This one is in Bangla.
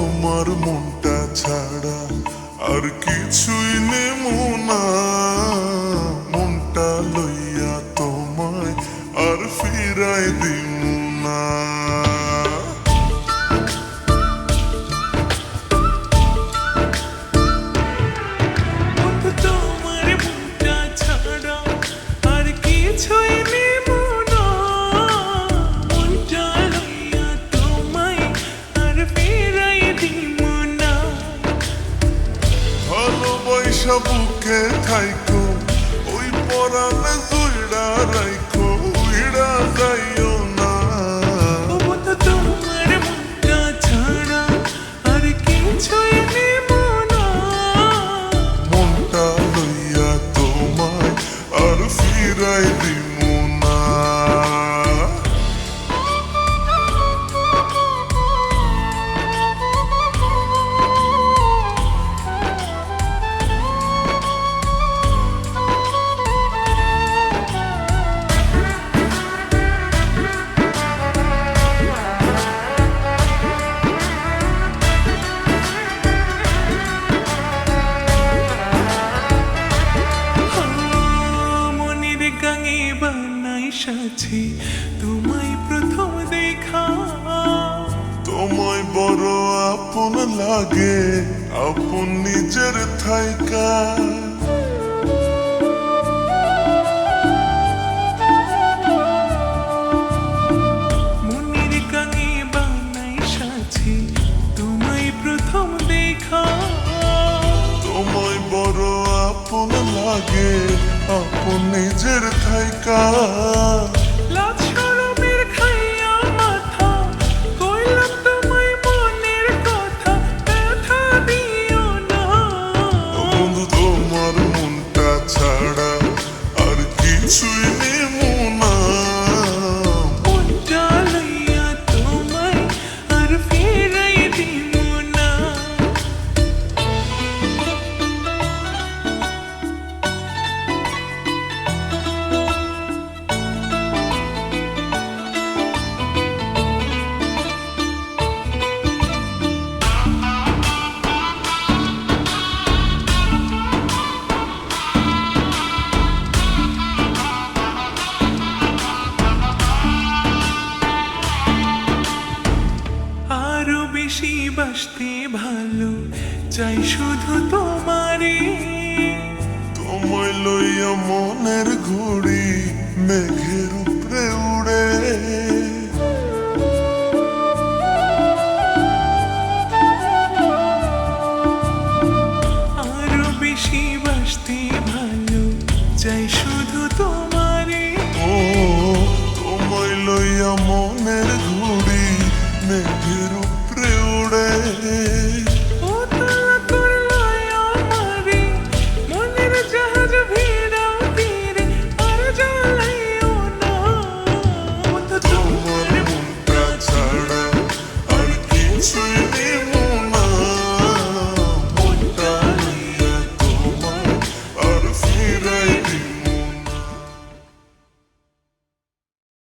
তোমার মনটা ছাড়া আর কিছুই নেমো না, মনটা লইয়া তোমায় আর ফিরাই দিমু না। তোমার মনটা ছাড়া আর কিছুই নেব না, মনটা লইয়া তোমায় আর ফিরাই দিব না। ভালোবাসা বুকে থাইকো ওই পরাণে জুইড়া রাইখো, উইড়া যাইও না। তোমার মনটা ছাড়া আর কিছুই নেব না, মনটা লইয়া তোমায় আর ফিরাই দিমু না। মনের গাঙে বানাই সাথে তোমায় প্রথম দেখা। তোমায় বড় আপন লাগে, আপন নিজের থাইকা। মনের গাঙে বানাই সাথে তোমায় প্রথম দেখা। তোমায় বড় আপন লাগে, আপন নিজের থাইকা। লাজ শরমের খাইয়া মাথা কইলাম তোমায় মনের কথা, ব্যথা দিও না। বন্ধু তোমার মনটা ছাড়া আর কিছুই নেমো না, মনটা লইয়া তোমায় আর ফিরাই দিব না। আরো বেশি বাসতে ভালো চাই শুধু তোমারে। তোমায় লইয়া মনের ঘুড়ি মেঘের উপরে উড়ে। আরো বেশি বাসতে ভালো চাই শুধু তোমারে। ও তোমায় লইয়া